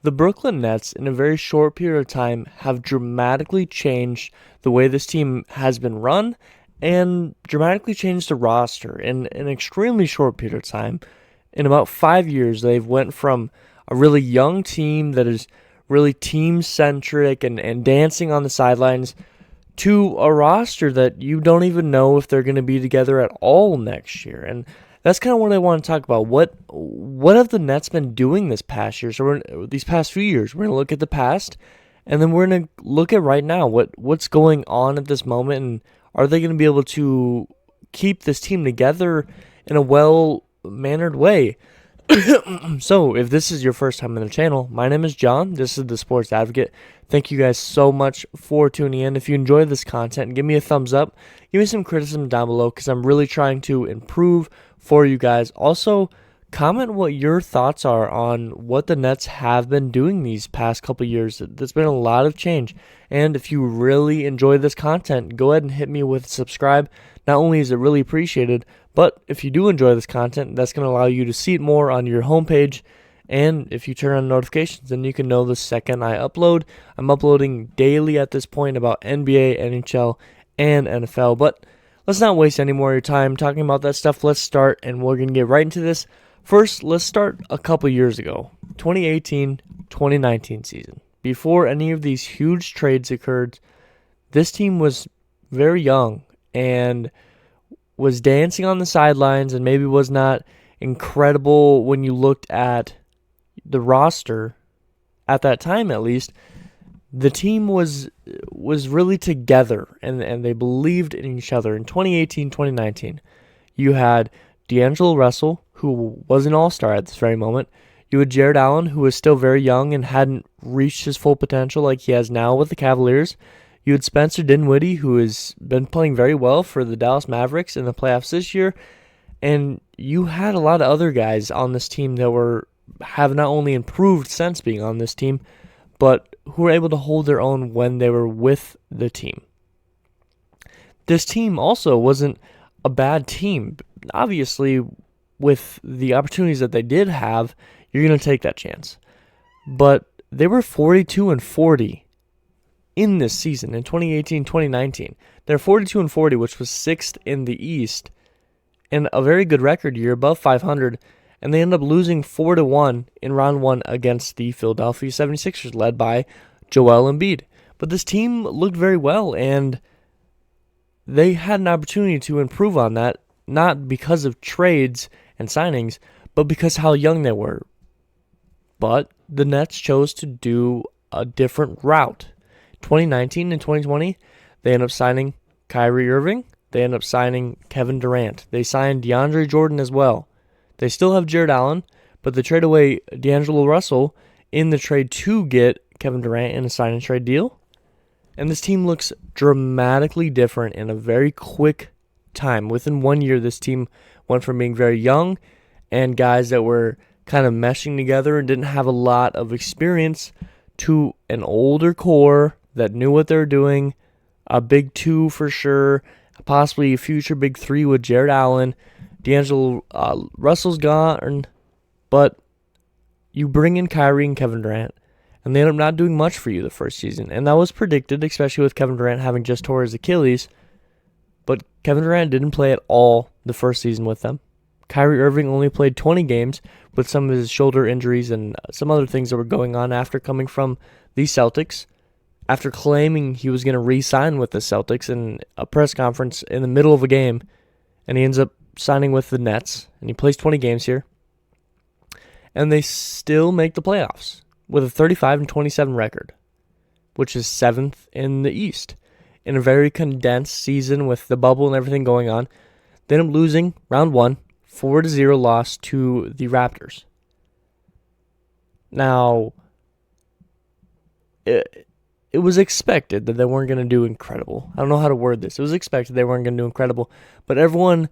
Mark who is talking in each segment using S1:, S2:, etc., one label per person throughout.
S1: The Brooklyn Nets, in a very short period of time, have dramatically changed the way this team has been run and dramatically changed the roster in an extremely short period of time. In about 5 years, they've went from a really young team that is really team-centric and dancing on the sidelines to a roster that you don't even know if they're going to be together at all next year. And that's kind of what I want to talk about. What have the Nets been doing this past year? So these past few years, we're going to look at the past, and then we're going to look at right now. What's going on at this moment, and are they going to be able to keep this team together in a well-mannered way? So, if this is your first time on the channel, my name is John. This is the Sports Advocate. Thank you guys so much for tuning in. If you enjoy this content, give me a thumbs up. Give me some criticism down below because I'm really trying to improve for you guys. Also, comment what your thoughts are on what the Nets have been doing these past couple years. There's been a lot of change. And if you really enjoy this content, go ahead and hit me with subscribe. Not only is it really appreciated, but if you do enjoy this content, that's going to allow you to see it more on your homepage. And if you turn on notifications, then you can know the second I upload. I'm uploading daily at this point about NBA, NHL, and NFL. But let's not waste any more of your time talking about that stuff. Let's start, and we're going to get right into this. First, let's start a couple years ago, 2018-2019 season. Before any of these huge trades occurred, this team was very young and was dancing on the sidelines and maybe was not incredible when you looked at the roster at that time. At least the team was really together and they believed in each other. In 2018-2019, you had D'Angelo Russell, who was an all-star at this very moment. You had Jared Allen, who was still very young and hadn't reached his full potential like he has now with the Cavaliers. You had Spencer Dinwiddie, who has been playing very well for the Dallas Mavericks in the playoffs this year. And you had a lot of other guys on this team that have not only improved since being on this team, but who were able to hold their own when they were with the team. This team also wasn't a bad team. Obviously, with the opportunities that they did have, you're going to take that chance. But they were 42-40 in this season in 2018-2019. They're 42-40, which was 6th in the East, and a very good record year, above 500, and they end up losing 4-1 in round 1 against the Philadelphia 76ers, led by Joel Embiid. But this team looked very well, and they had an opportunity to improve on that, not because of trades and signings, but because how young they were. But the Nets chose to do a different route. 2019 and 2020, they end up signing Kyrie Irving. They end up signing Kevin Durant. They signed DeAndre Jordan as well. They still have Jared Allen, but they trade away D'Angelo Russell in the trade to get Kevin Durant in a sign-and-trade deal. And this team looks dramatically different in a very quick time. Within 1 year, this team went from being very young and guys that were kind of meshing together and didn't have a lot of experience to an older core that knew what they were doing, a big two for sure, possibly a future big three with Jared Allen. D'Angelo Russell's gone, but you bring in Kyrie and Kevin Durant, and they end up not doing much for you the first season. And that was predicted, especially with Kevin Durant having just tore his Achilles. But Kevin Durant didn't play at all the first season with them. Kyrie Irving only played 20 games with some of his shoulder injuries and some other things that were going on after coming from the Celtics. After claiming he was going to re-sign with the Celtics in a press conference in the middle of a game, and he ends up signing with the Nets, and he plays 20 games here. And they still make the playoffs with a 35-27 record, which is 7th in the East. In a very condensed season with the bubble and everything going on, they end up losing round 1, 4-0 loss to the Raptors. Now, it was expected that they weren't going to do incredible. I don't know how to word this. It was expected they weren't going to do incredible, but everyone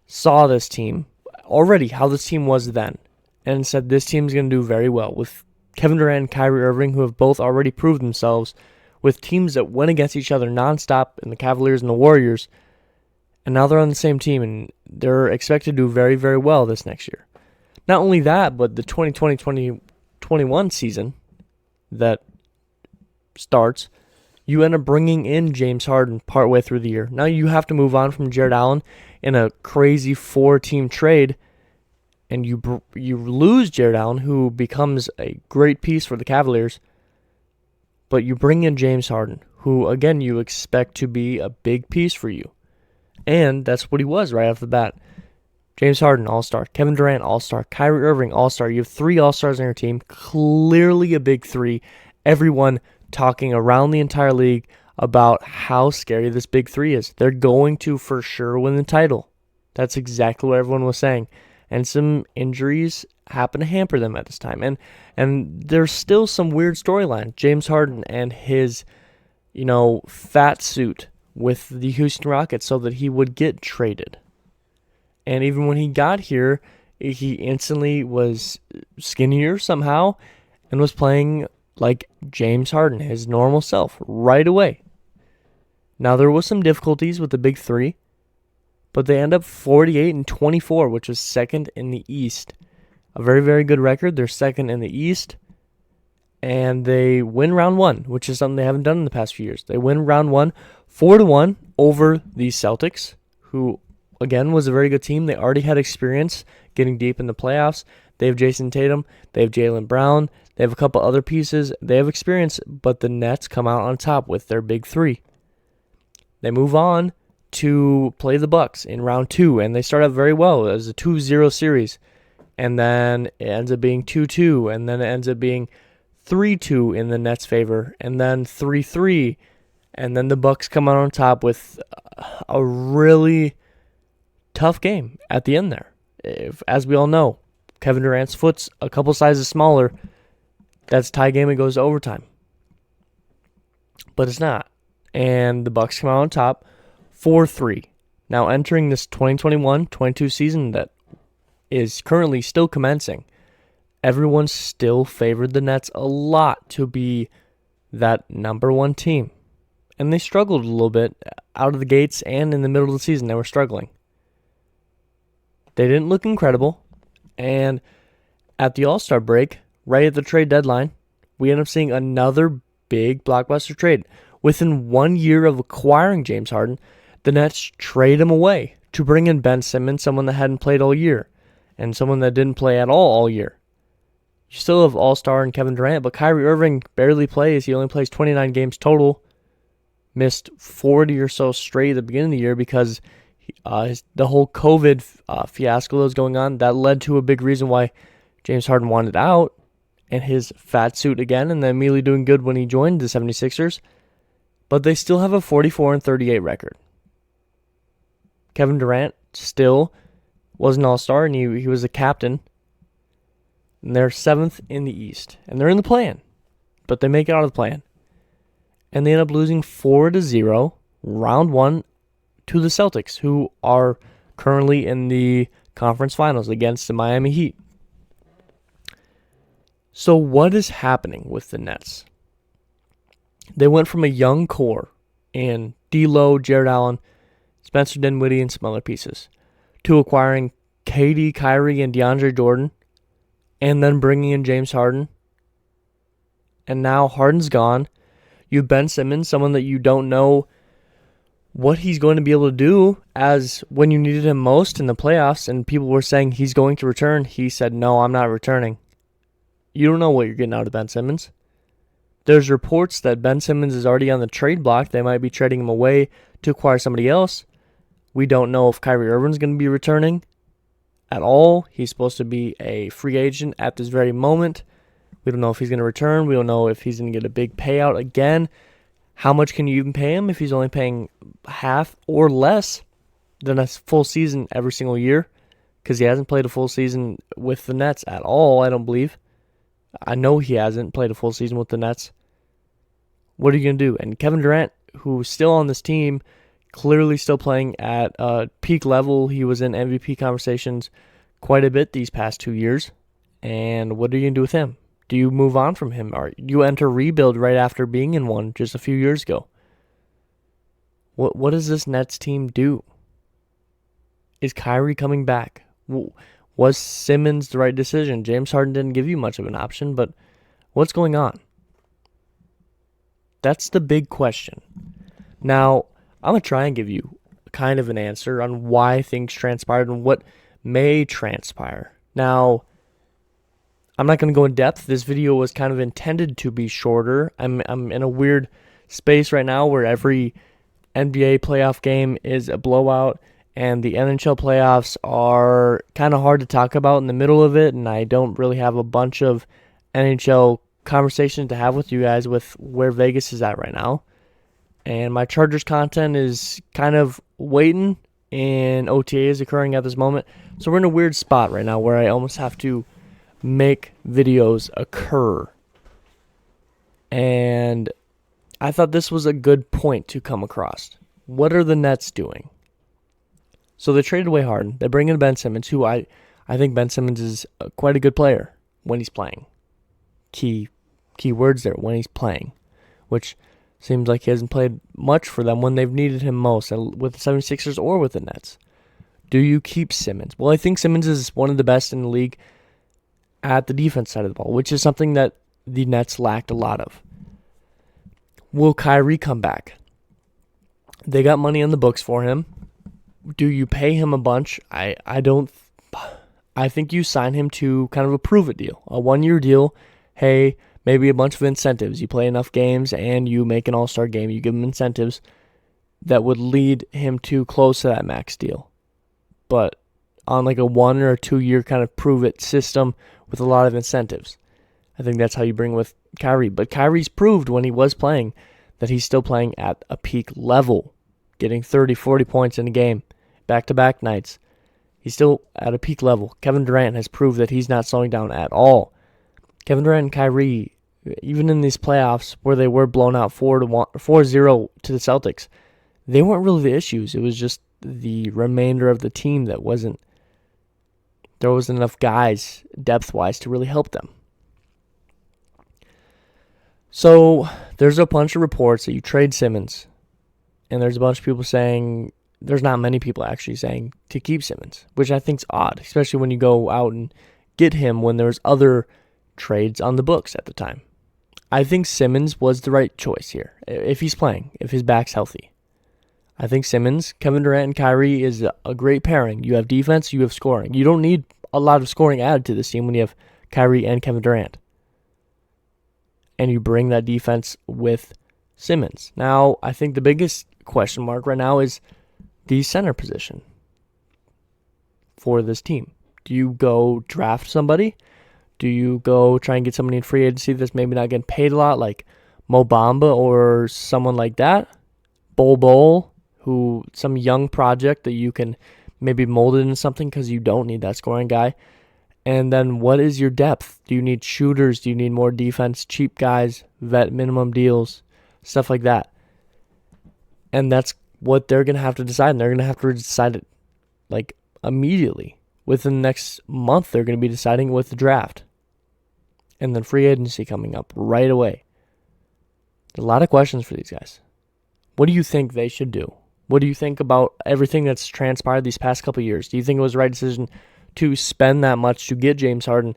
S1: saw this team already, how this team was then, and said this team's going to do very well with Kevin Durant and Kyrie Irving, who have both already proved themselves with teams that went against each other nonstop in the Cavaliers and the Warriors, and now they're on the same team, and they're expected to do very, very well this next year. Not only that, but the 2020-2021 season, that starts, you end up bringing in James Harden partway through the year. Now you have to move on from Jared Allen in a crazy 4-team trade, and you lose Jared Allen, who becomes a great piece for the Cavaliers, but you bring in James Harden, who, again, you expect to be a big piece for you. And that's what he was right off the bat. James Harden, All-Star. Kevin Durant, All-Star. Kyrie Irving, All-Star. You have 3 All-Stars on your team. Clearly a big 3. Everyone talking around the entire league about how scary this big 3 is. They're going to for sure win the title. That's exactly what everyone was saying. And some injuries happen to hamper them at this time. And there's still some weird storyline. James Harden and his, fat suit with the Houston Rockets so that he would get traded. And even when he got here, he instantly was skinnier somehow and was playing like James Harden, his normal self, right away. Now, there was some difficulties with the big 3, but they end up 48-24, which was second in the East. A very, very good record. They're second in the East, and they win round 1, which is something they haven't done in the past few years. They win round 1, 4-1 over the Celtics, who, again, was a very good team. They already had experience getting deep in the playoffs. They have Jason Tatum. They have Jaylen Brown. They have a couple other pieces. They have experience, but the Nets come out on top with their big 3. They move on to play the Bucks in round 2, and they start out very well. It was a 2-0 series, and then it ends up being 2-2, and then it ends up being 3-2 in the Nets' favor, and then 3-3, and then the Bucks come out on top with a really tough game at the end there. As we all know, Kevin Durant's foot's a couple sizes smaller. That's a tie game. It goes to overtime. But it's not. And the Bucks come out on top 4-3. Now entering this 2021-22 season that is currently still commencing, everyone still favored the Nets a lot to be that number 1 team. And they struggled a little bit out of the gates, and in the middle of the season they were struggling. They didn't look incredible, and at the All-Star break, right at the trade deadline, we end up seeing another big blockbuster trade. Within 1 year of acquiring James Harden, the Nets trade him away to bring in Ben Simmons, someone that hadn't played all year, and someone that didn't play at all year. You still have All-Star and Kevin Durant, but Kyrie Irving barely plays. He only plays 29 games total. Missed 40 or so straight at the beginning of the year because the whole COVID fiasco that was going on, that led to a big reason why James Harden wanted out, and his fat suit again, and then immediately doing good when he joined the 76ers. But they still have a 44-38 record. Kevin Durant still was an All-Star, and he was a captain. And they're 7th in the East. And they're in the play-in, but they make it out of the play-in. And they end up losing 4-0, round 1, to the Celtics, who are currently in the conference finals against the Miami Heat. So what is happening with the Nets? They went from a young core in D'Lo, Jared Allen, Spencer Dinwiddie, and some other pieces, to acquiring KD, Kyrie, and DeAndre Jordan, and then bringing in James Harden. And now Harden's gone. You have Ben Simmons, someone that you don't know what he's going to be able to do, as when you needed him most in the playoffs and people were saying he's going to return, he said, no, I'm not returning. You don't know what you're getting out of Ben Simmons. There's reports that Ben Simmons is already on the trade block. They might be trading him away to acquire somebody else. We don't know if Kyrie Irving's going to be returning at all. He's supposed to be a free agent at this very moment. We don't know if he's going to return. We don't know if he's going to get a big payout again. How much can you even pay him if he's only paying half or less than a full season every single year? Because he hasn't played a full season with the Nets at all, I don't believe. I know he hasn't played a full season with the Nets. What are you going to do? And Kevin Durant, who's still on this team, clearly still playing at peak level. He was in MVP conversations quite a bit these past 2 years. And what are you going to do with him? Do you move on from him? Or you enter rebuild right after being in one just a few years ago? What does this Nets team do? Is Kyrie coming back? Was Simmons the right decision? James Harden didn't give you much of an option, but what's going on? That's the big question. Now, I'm going to try and give you kind of an answer on why things transpired and what may transpire. Now, I'm not going to go in depth. This video was kind of intended to be shorter. I'm in a weird space right now where every NBA playoff game is a blowout, and the NHL playoffs are kind of hard to talk about in the middle of it, and I don't really have a bunch of NHL conversation to have with you guys with where Vegas is at right now. And my Chargers content is kind of waiting, and OTA is occurring at this moment. So we're in a weird spot right now where I almost have to make videos occur. And I thought this was a good point to come across. What are the Nets doing? So they traded away Harden. They bring in Ben Simmons, who I think Ben Simmons is quite a good player when he's playing. Key words there, when he's playing, which seems like he hasn't played much for them when they've needed him most, with the 76ers or with the Nets. Do you keep Simmons? Well, I think Simmons is one of the best in the league at the defense side of the ball, which is something that the Nets lacked a lot of. Will Kyrie come back? They got money on the books for him. Do you pay him a bunch? I don't. I think you sign him to kind of a prove-it deal, a one-year deal. Hey, maybe a bunch of incentives. You play enough games and you make an all-star game. You give him incentives that would lead him to close to that max deal. But on like a 1 or 2 year kind of prove-it system with a lot of incentives. I think that's how you bring with Kyrie. But Kyrie's proved when he was playing that he's still playing at a peak level, getting 30, 40 points in a game, back-to-back nights. He's still at a peak level. Kevin Durant has proved that he's not slowing down at all. Kevin Durant and Kyrie, even in these playoffs where they were blown out 4-0 to the Celtics, they weren't really the issues. It was just the remainder of the team that there wasn't enough guys depth-wise to really help them. So there's a bunch of reports that you trade Simmons, and there's a bunch of people saying, there's not many people actually saying to keep Simmons, which I think's odd, especially when you go out and get him when there's other trades on the books at the time. I think Simmons was the right choice here, if he's playing, if his back's healthy. I think Simmons, Kevin Durant, and Kyrie is a great pairing. You have defense, you have scoring. You don't need a lot of scoring added to this team when you have Kyrie and Kevin Durant. And you bring that defense with Simmons. Now, I think the biggest question mark right now is the center position for this team. Do you go draft somebody? Do you go try and get somebody in free agency that's maybe not getting paid a lot, like Mo Bamba or someone like that? Bol, some young project that you can maybe mold it into something because you don't need that scoring guy. And then what is your depth? Do you need shooters? Do you need more defense? Cheap guys, vet minimum deals, stuff like that. And that's what they're going to have to decide. And they're going to have to decide it like immediately. Within the next month, they're going to be deciding with the draft. And then free agency coming up right away. A lot of questions for these guys. What do you think they should do? What do you think about everything that's transpired these past couple of years? Do you think it was the right decision to spend that much to get James Harden?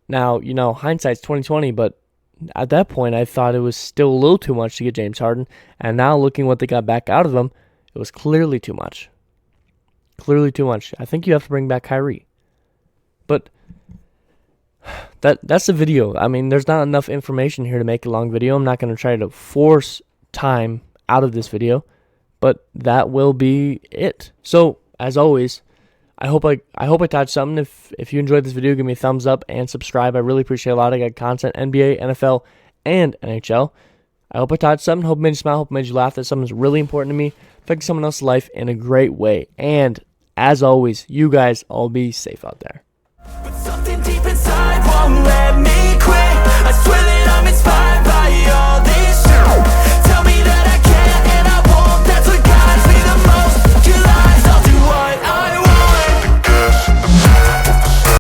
S1: Now, hindsight's 2020, but at that point, I thought it was still a little too much to get James Harden. And now looking what they got back out of him, it was clearly too much. Clearly too much. I think you have to bring back Kyrie. But that's the video. I mean, there's not enough information here to make a long video. I'm not going to try to force time out of this video, but that will be it. So, as always, I hope I taught something. If you enjoyed this video, give me a thumbs up and subscribe. I really appreciate it a lot. I got content, NBA, NFL, and NHL. I hope I taught something. Hope it made you smile. Hope it made you laugh. That something's really important to me. Affecting someone else's life in a great way. And as always, you guys all be safe out there.
S2: But something deep inside won't let me quit. I swear that